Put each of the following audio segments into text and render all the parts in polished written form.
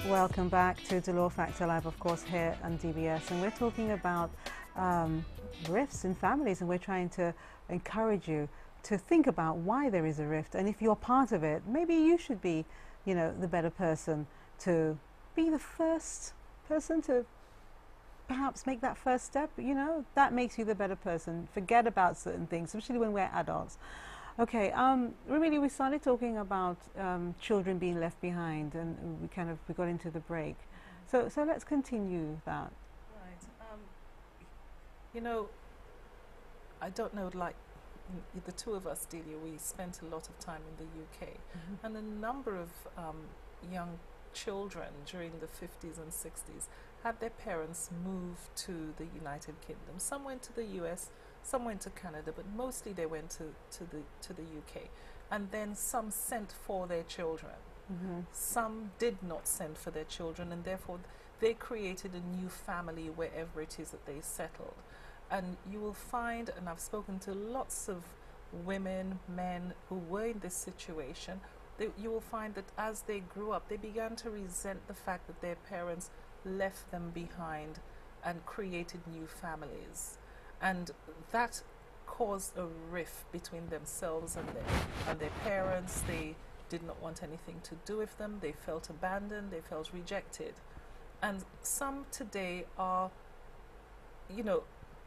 Welcome back to Dolor Factor Live, of course, here on DBS. And we're talking about rifts in families, and we're trying to encourage you to think about why there is a rift. And if you're part of it, maybe you should be, the better person to be the first person to perhaps make that first step. That makes you the better person. Forget about certain things, especially when we're adults. Okay, really, we started talking about children being left behind, and we got into the break. So let's continue that. Right. I don't know, like the two of us, Delia, we spent a lot of time in the UK, and a number of young children during the 50s and 60s had their parents move to the United Kingdom. Some went to the US, some went to Canada, but mostly they went to the UK. And then some sent for their children. Some did not send for their children, and therefore they created a new family wherever it is that they settled. And you will find, and I've spoken to lots of women, men who were in this situation, you will find that as they grew up, they began to resent the fact that their parents left them behind and created new families. And that caused a rift between themselves and their parents. They did not want anything to do with them. They felt abandoned. They felt rejected. And some today are,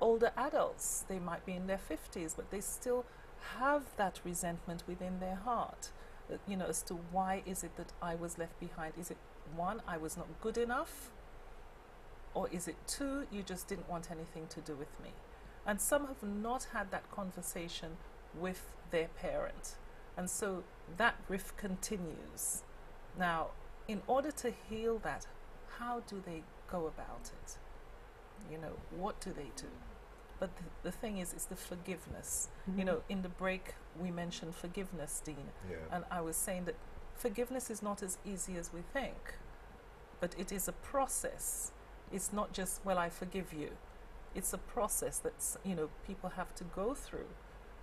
older adults. They might be in their 50s, but they still have that resentment within their heart, as to why is it that I was left behind. Is it, one, I was not good enough? Or is it two, you just didn't want anything to do with me? And some have not had that conversation with their parent. And so that rift continues. Now, in order to heal that, how do they go about it? What do they do? But the thing is, it's the forgiveness. In the break, we mentioned forgiveness, Dean. Yeah. And I was saying that forgiveness is not as easy as we think, but it is a process. It's not just, well, I forgive you. It's a process that people have to go through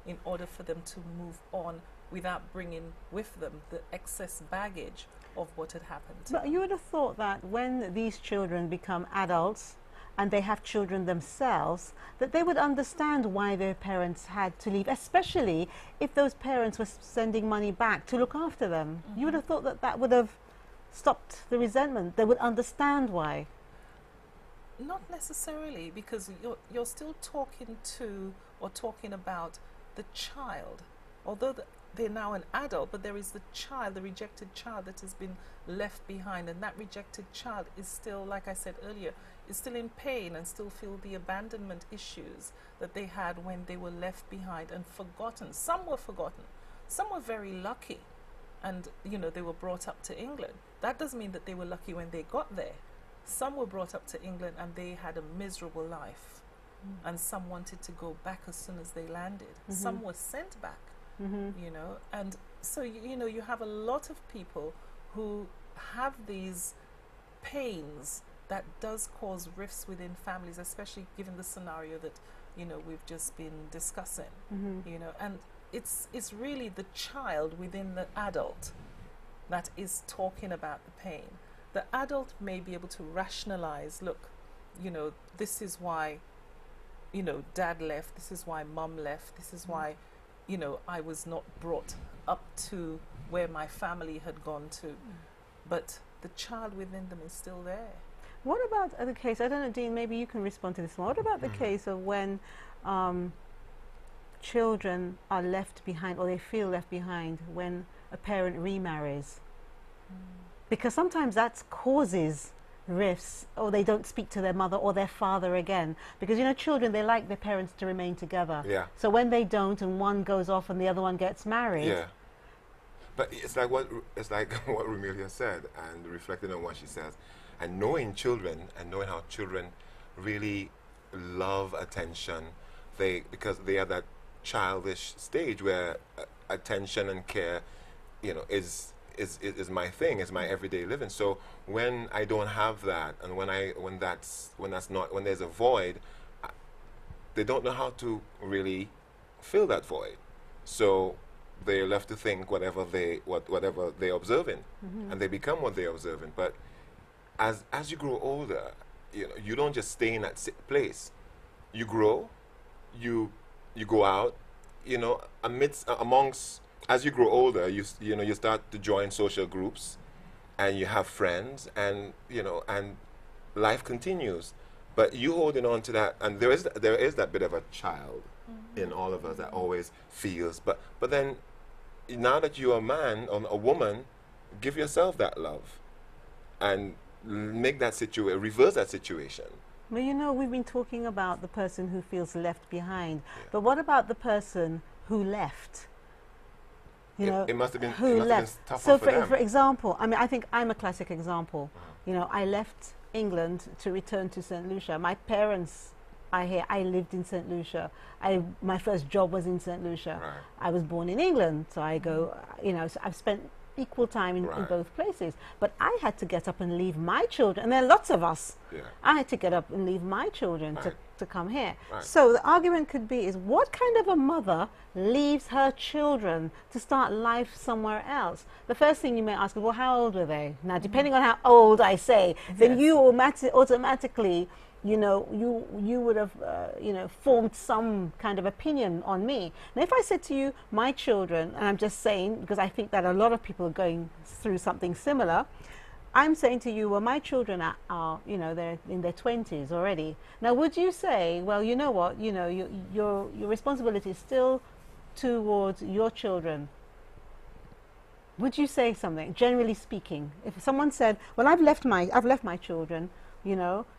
in order for them to move on without bringing with them the excess baggage of what had happened. But you would have thought that when these children become adults and they have children themselves, that they would understand why their parents had to leave, especially if those parents were sending money back to look after them. You would have thought that that would have stopped the resentment. They would understand why. Not necessarily, because you're still talking about the child. Although they're now an adult, but there is the child, the rejected child that has been left behind, and that rejected child is still, like I said earlier, is still in pain and still feel the abandonment issues that they had when they were left behind and forgotten. Some were forgotten. Some were very lucky, and they were brought up to England. That doesn't mean that they were lucky when they got there. Some were brought up to England and they had a miserable life, and some wanted to go back as soon as they landed. Some were sent back, and so you have a lot of people who have these pains that does cause rifts within families, especially given the scenario that we've just been discussing. And it's really the child within the adult that is talking about the pain. The adult may be able to rationalize, look, this is why, dad left, this is why mum left, this is why, I was not brought up to where my family had gone to. But the child within them is still there. What about the case, I don't know, Dean, maybe you can respond to this one. What about the case of when children are left behind, or they feel left behind when a parent remarries? Because sometimes that causes rifts, or they don't speak to their mother or their father again. Because, children, they like their parents to remain together. Yeah. So when they don't and one goes off and the other one gets married. Yeah. But it's like what Rumelia said, and reflecting on what she says, and knowing children and knowing how children really love attention, because they are that childish stage where attention and care, is my thing, is my everyday living. So when I don't have that, and when there's a void, they don't know how to really fill that void. So they're left to think whatever they're observing, and they become what they're observing. But as you grow older, you don't just stay in that place. You grow, you go out, amongst, as you grow older, you start to join social groups, and you have friends, and and life continues. But you holding on to that, and there is that bit of a child in all of us that always feels. But then, now that you're a man or a woman, give yourself that love, and make that reverse that situation. Well, we've been talking about the person who feels left behind, but what about the person who left? It must have been, who left. Tougher So, for them. for example, I think I'm a classic example. I left England to return to St. Lucia. My parents I lived in St. Lucia. My first job was in St. Lucia. Right. I was born in England, so I go, so I've spent equal time in both places. But I had to get up and leave my children, and there are lots of us. Yeah. I had to get up and leave my children Right. to come here. Right. So the argument could be is, what kind of a mother leaves her children to start life somewhere else? The first thing you may ask is, well, how old were they? Now, depending on how old I say, then you automatically, you would have, formed some kind of opinion on me. Now, if I said to you, my children, and I'm just saying, because I think that a lot of people are going through something similar, I'm saying to you, well, my children are they're in their 20s already. Now, would you say, well, you know what, your responsibility is still towards your children? Would you say something, generally speaking? If someone said, well, I've left my children,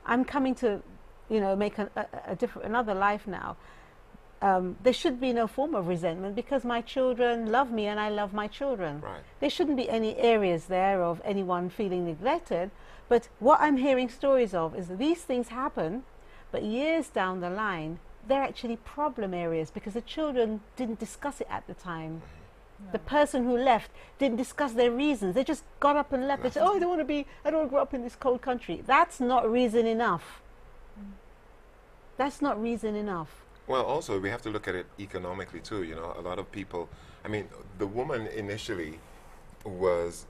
I'm coming to, make another life now. There should be no form of resentment, because my children love me and I love my children. Right. There shouldn't be any areas there of anyone feeling neglected. But what I'm hearing stories of is that these things happen, but years down the line, they're actually problem areas because the children didn't discuss it at the time. No. The person who left didn't discuss their reasons. They just got up and left. They said, oh, I don't want to grow up in this cold country. That's not reason enough. That's not reason enough. Well, also, we have to look at it economically, too. A lot of people, the woman initially was,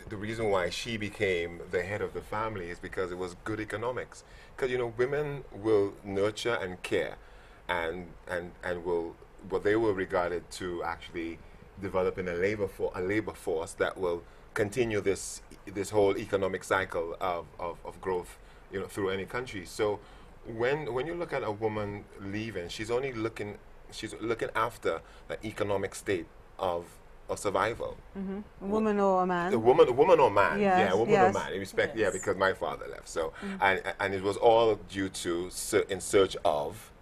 the reason why she became the head of the family is because it was good economics. Because, women will nurture and care, and they were regarded to actually developing a labor force that will continue this whole economic cycle of growth, through any country. So when you look at a woman leaving, she's looking after the economic state of survival. Mm-hmm. A woman or a man? A woman or man. Yes, Yeah, a woman yes. or man. In respect, yeah, Yes. because my father left. So and it was all due to in search of,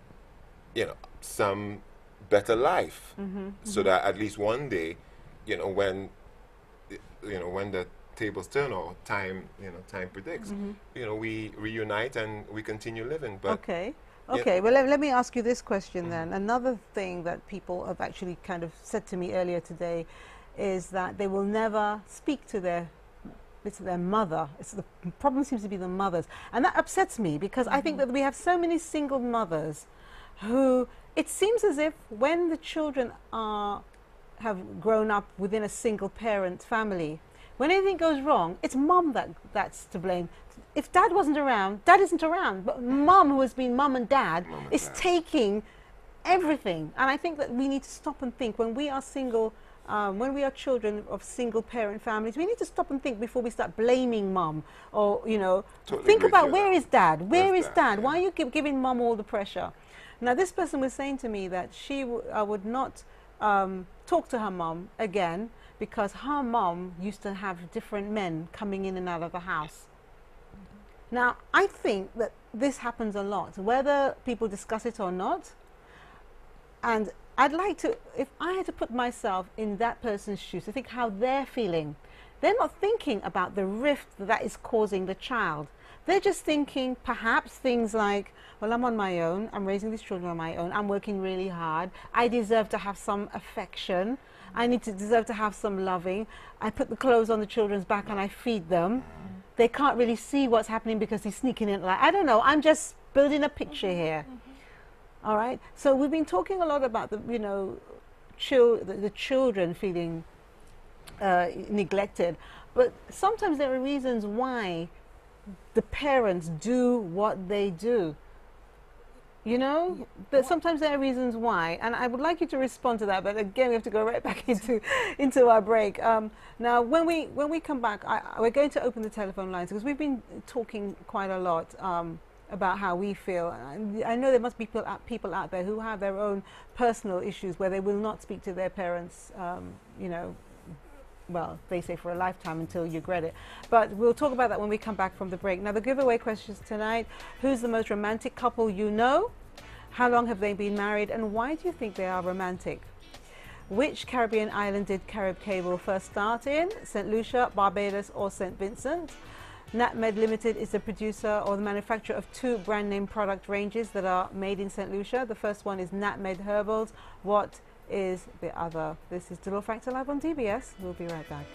some better life, so that at least one day, when the tables turn or time predicts, we reunite and we continue living. But Okay. Yeah. Okay, well, let me ask you this question then. Another thing that people have actually kind of said to me earlier today is that they will never speak to their mother. The problem seems to be the mothers. And that upsets me, because I think that we have so many single mothers who, it seems as if when the children have grown up within a single parent family, when anything goes wrong, it's mom that's to blame. If dad wasn't around, dad isn't around, but mom, who has been mom and dad, is taking everything. And I think that we need to stop and think, when we are single, when we are children of single parent families, we need to stop and think before we start blaming mom, or, Totally think agree about, with you. where is dad? Where Where's is dad? dad? Why are you giving mom all the pressure? Now, this person was saying to me that she would not talk to her mom again, because her mom used to have different men coming in and out of the house. Now, I think that this happens a lot, whether people discuss it or not. And I'd like to, if I had to put myself in that person's shoes, to think how they're feeling. They're not thinking about the rift that is causing the child. They're just thinking perhaps things like, well, I'm on my own, I'm raising these children on my own, I'm working really hard, I deserve to have some affection, I deserve to have some loving, I put the clothes on the children's back and I feed them. They can't really see what's happening because he's sneaking in. Like, I don't know, I'm just building a picture here. All right? So we've been talking a lot about the children feeling neglected, but sometimes there are reasons why the parents do what they do. You know, but sometimes there are reasons why, and I would like you to respond to that. But again, we have to go right back into our break. Now, when we come back, we're going to open the telephone lines because we've been talking quite a lot about how we feel. I know there must be people out there who have their own personal issues where they will not speak to their parents. You know, well, they say for a lifetime until you regret it. But we'll talk about that when we come back from the break. Now, the giveaway questions tonight: who's the most romantic couple you know? How long have they been married, and why do you think they are romantic? Which Caribbean island did Carib Cable first start in? St. Lucia, Barbados, or St. Vincent? NatMed Limited is the producer or the manufacturer of 2 brand name product ranges that are made in St. Lucia. The first one is NatMed Herbals. What is the other? This is Dolor Factor live on DBS. We'll be right back.